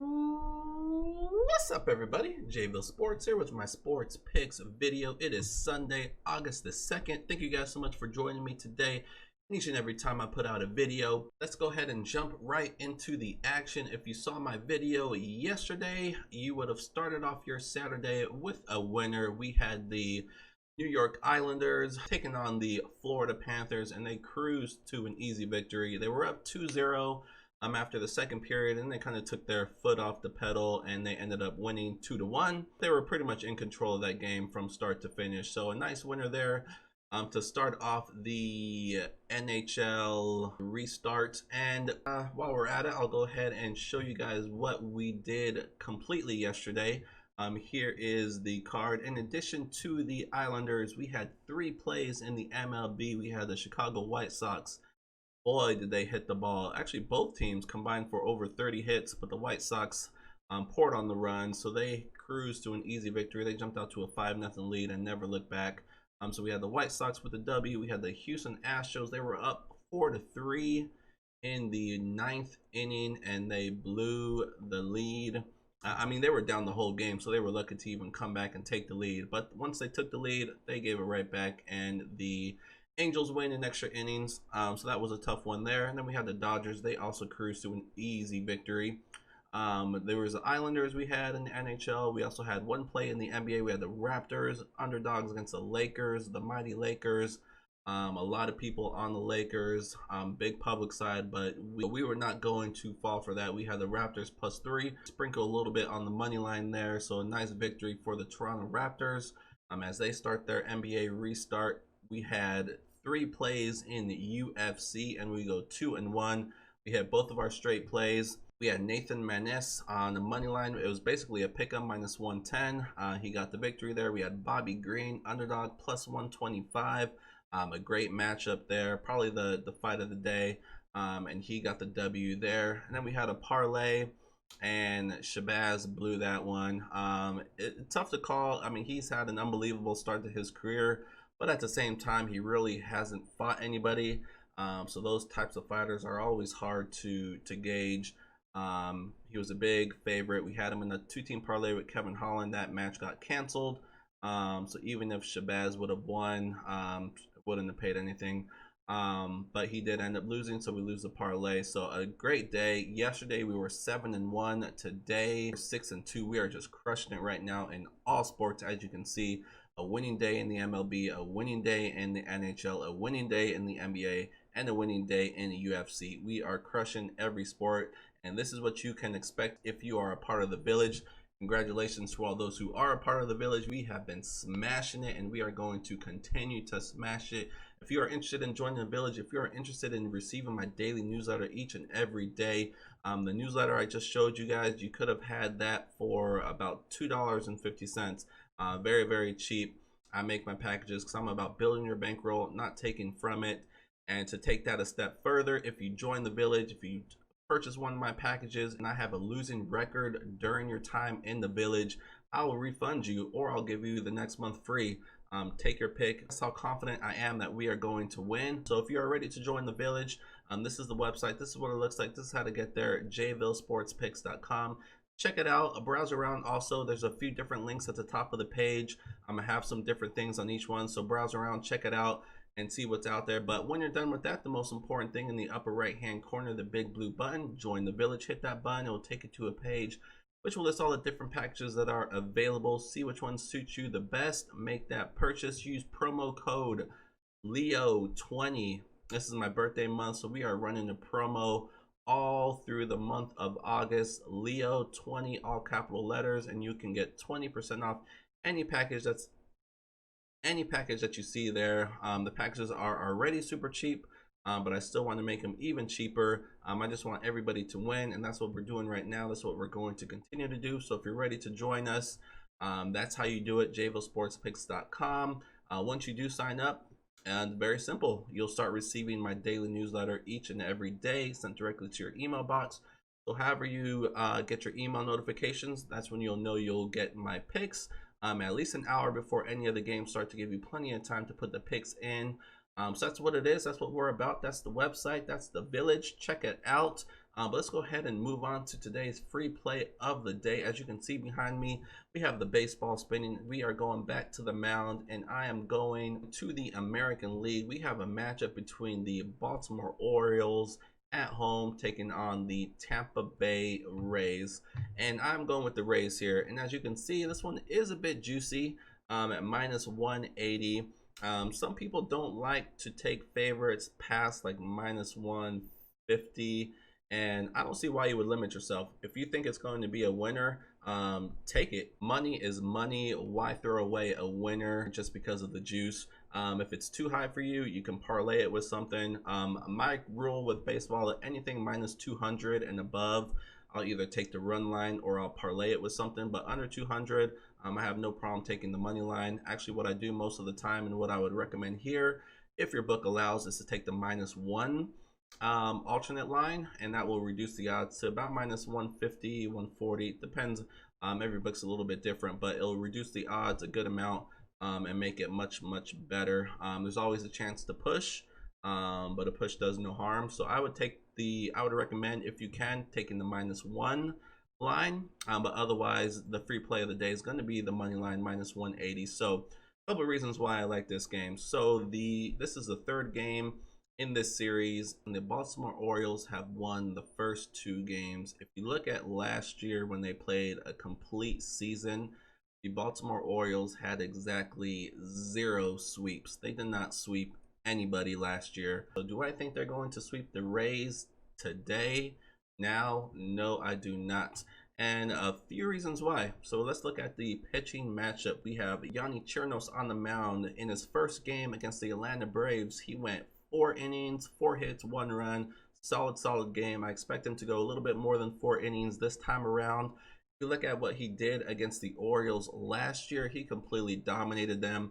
What's up, everybody? JVille Sports here with my sports picks video. It is Sunday, August the 2nd. Thank you guys so much for joining me today. Each and every time I put out a video, let's go ahead and jump right into the action. If you saw my video yesterday, you would have started off your Saturday with a winner. We had the New York Islanders taking on the Florida Panthers, and they cruised to an easy victory. They were up 2-0 after the second period, and they kind of took their foot off the pedal, and they ended up winning 2-1. They were pretty much in control of that game from start to finish. So a nice winner there to start off the NHL restart. And while we're at it, I'll go ahead and show you guys what we did completely yesterday. Here is the card. In addition to the Islanders, we had 3 plays in the MLB. We had the Chicago White Sox. Boy, did they hit the ball. Actually, both teams combined for over 30 hits, but the White Sox poured on the run, so they cruised to an easy victory. They jumped out to a 5-0 lead and never looked back. So we had the White Sox with the W. We had the Houston Astros. They were up 4-3 in the 9th inning, and they blew the lead. I mean, they were down the whole game, so they were lucky to even come back and take the lead. But once they took the lead, they gave it right back, and the Angels win in extra innings, so that was a tough one there. And then we had the Dodgers. They also cruised to an easy victory. There was the Islanders we had in the NHL. We also had one play in the NBA. We had the Raptors, underdogs against the Lakers, the mighty Lakers. A lot of people on the Lakers, big public side, but we were not going to fall for that. We had the Raptors +3, sprinkle a little bit on the money line there. So a nice victory for the Toronto Raptors as they start their NBA restart. We had 3 plays in the UFC, and we go 2-1. We had both of our straight plays. We had Nathan Manis on the money line. It was basically a pick 'em -110. He got the victory there. We had Bobby Green, underdog +125. A great matchup there, probably the fight of the day, and he got the W there. And then we had a parlay, and Shabazz blew that one. It's tough to call. I mean, he's had an unbelievable start to his career, but at the same time, he really hasn't fought anybody. So those types of fighters are always hard to gauge. He was a big favorite. We had him in a 2-team parlay with Kevin Holland. That match got canceled. So even if Shabazz would have won, wouldn't have paid anything. But he did end up losing, so we lose the parlay. So a great day. Yesterday we were 7-1. Today we're 6-2. We are just crushing it right now in all sports, as you can see. A winning day in the MLB, a winning day in the NHL, a winning day in the NBA, and a winning day in the UFC. We are crushing every sport, and this is what you can expect if you are a part of the village. Congratulations to all those who are a part of the village. We have been smashing it, and we are going to continue to smash it. If you are interested in joining the village, if you are interested in receiving my daily newsletter each and every day, the newsletter I just showed you guys, you could have had that for about $2.50. Very, very cheap. I make my packages because I'm about building your bankroll, not taking from it. And to take that a step further, if you join the village, if you purchase one of my packages and I have a losing record during your time in the village, I will refund you, or I'll give you the next month free. Take your pick. That's how confident I am that we are going to win. So if you are ready to join the village, this is the website. This is what it looks like. This is how to get there. JVilleSportsPicks.com. Check it out. Browse around. Also, there's a few different links at the top of the page. I'm gonna have some different things on each one, so browse around, check it out, and see what's out there. But when you're done with that, the most important thing in the upper right hand corner, the big blue button, join the village. Hit that button. It will take you to a page which will list all the different packages that are available. See which one suits you the best. Make that purchase. Use promo code LEO20. This is my birthday month, so we are running a promo all through the month of August. LEO20, all capital letters, and you can get 20% off any package that you see there. The packages are already super cheap, but I still want to make them even cheaper. I just want everybody to win, and that's what we're doing right now. That's what we're going to continue to do. So if you're ready to join us, that's how you do it. JVilleSportsPicks.com. Once you do sign up, and very simple, you'll start receiving my daily newsletter each and every day sent directly to your email box. So however you get your email notifications, that's when you'll know you'll get my picks at least an hour before any of the games start, to give you plenty of time to put the picks in. So that's what it is. That's what we're about. That's the website. That's the village. Check it out. But let's go ahead and move on to today's free play of the day. As you can see behind me, we have the baseball spinning. We are going back to the mound, and I am going to the American League. We have a matchup between the Baltimore Orioles at home taking on the Tampa Bay Rays, and I'm going with the Rays here. And as you can see, this one is a bit juicy at minus 180. Some people don't like to take favorites past like minus 150, and I don't see why you would limit yourself. If you think it's going to be a winner, take it. Money is money. Why throw away a winner just because of the juice? If it's too high for you, you can parlay it with something. My rule with baseball, anything minus 200 and above, I'll either take the run line or I'll parlay it with something. But under 200, I have no problem taking the money line. Actually, what I do most of the time and what I would recommend here, if your book allows, is to take the minus 1 alternate line, and that will reduce the odds to about minus 150, 140. Depends. Every book's a little bit different, but it'll reduce the odds a good amount and make it much better. There's always a chance to push, but a push does no harm. So I would recommend, if you can, taking the minus 1 line, but otherwise the free play of the day is going to be the money line minus 180. So a couple of reasons why I like this game. So this is the third game in this series, and the Baltimore Orioles have won the first 2 games. If you look at last year when they played a complete season, the Baltimore Orioles had exactly 0 sweeps. They did not sweep anybody last year. So do I think they're going to sweep the Rays today? Now, no, I do not. And a few reasons why. So let's look at the pitching matchup. We have Yonny Chirinos on the mound. In his first game against the Atlanta Braves, he went 4 innings, 4 hits, 1 run. Solid game. I expect him to go a little bit more than 4 innings this time around. If you look at what he did against the Orioles last year, he completely dominated them.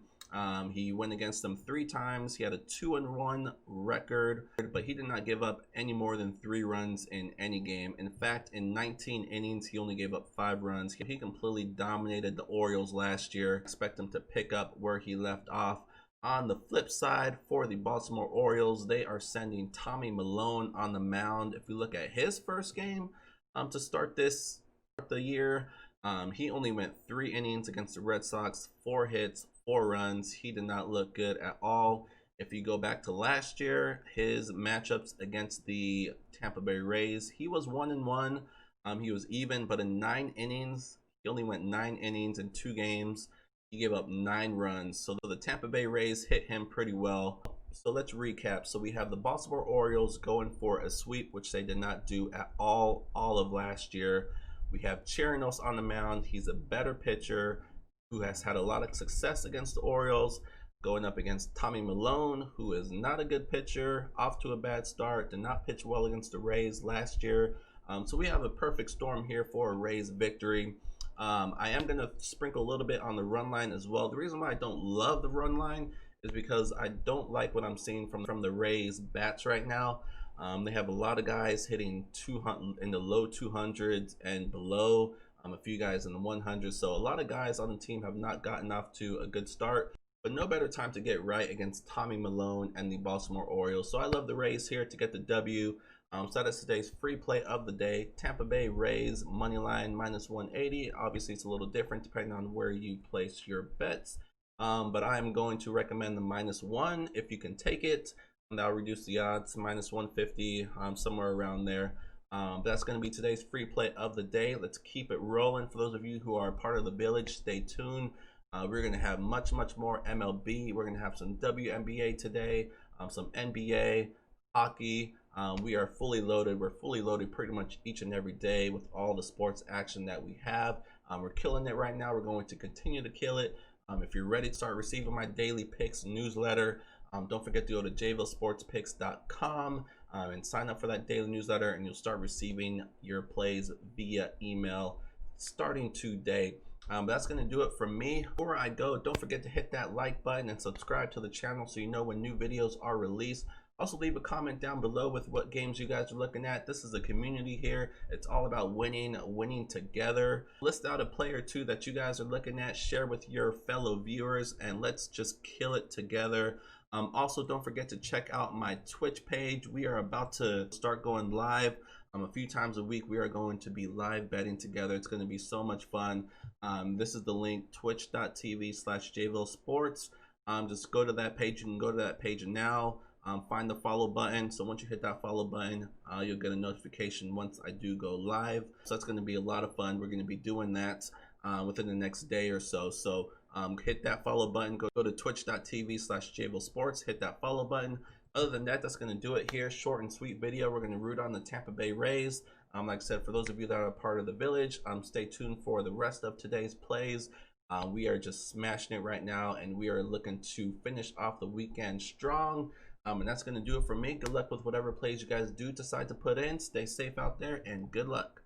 He went against them 3 times. He had a 2-1 record, but he did not give up any more than 3 runs in any game. In fact, in 19 innings, he only gave up 5 runs. He completely dominated the Orioles last year. Expect him to pick up where he left off. On the flip side, for the Baltimore Orioles, they are sending Tommy Milone on the mound. If you look at his first game to start the year, he only went 3 innings against the Red Sox, 4 hits, 4 runs. He did not look good at all. If you go back to last year, his matchups against the Tampa Bay Rays, he was 1-1. He was even, but in 9 innings, he only went 9 innings in 2 games. He gave up 9 runs. So the Tampa Bay Rays hit him pretty well. So let's recap. So we have the Baltimore Orioles going for a sweep, which they did not do at all of last year. We have Chirinos on the mound. He's a better pitcher who has had a lot of success against the Orioles, going up against Tommy Milone, who is not a good pitcher, off to a bad start, did not pitch well against the Rays last year. So we have a perfect storm here for a Rays victory. I am going to sprinkle a little bit on the run line as well. The reason why I don't love the run line is because I don't like what I'm seeing from the Rays bats right now. They have a lot of guys hitting 200 in the low 200s and below, a few guys in the 100s. So a lot of guys on the team have not gotten off to a good start, but no better time to get right against Tommy Milone and the Baltimore Orioles. So I love the Rays here to get the W. So that's today's free play of the day. Tampa Bay Rays money line minus 180. Obviously, it's a little different depending on where you place your bets. But I am going to recommend the minus 1 if you can take it. And that'll reduce the odds to minus 150, somewhere around there. But that's going to be today's free play of the day. Let's keep it rolling. For those of you who are part of the village, stay tuned. We're going to have much more MLB. We're going to have some WNBA today, some NBA, hockey. We are fully loaded. We're fully loaded pretty much each and every day with all the sports action that we have. We're killing it right now. We're going to continue to kill it. If you're ready to start receiving my daily picks newsletter, don't forget to go to JVilleSportsPicks.com and sign up for that daily newsletter, and you'll start receiving your plays via email starting today. But that's going to do it for me. Before I go, don't forget to hit that like button and subscribe to the channel so you know when new videos are released. Also, leave a comment down below with what games you guys are looking at. This is a community here. It's all about winning together. List out a player or 2 that you guys are looking at. Share with your fellow viewers, and let's just kill it together. Also, don't forget to check out my Twitch page. We are about to start going live A few times a week we are going to be live betting together. It's going to be so much fun. This is the link, twitch.tv/JVille Sports. Just go to that page. You can go to that page now. Find the follow button. So once you hit that follow button, you'll get a notification once I do go live. So that's going to be a lot of fun. We're going to be doing that within the next day or so. So hit that follow button. Go to twitch.tv/JVille Sports. Hit that follow button. Other than that, that's going to do it here. Short and sweet video. We're going to root on the Tampa Bay Rays. Like I said, for those of you that are part of the village, stay tuned for the rest of today's plays. We are just smashing it right now, and we are looking to finish off the weekend strong. And that's going to do it for me. Good luck with whatever plays you guys do decide to put in. Stay safe out there, and good luck.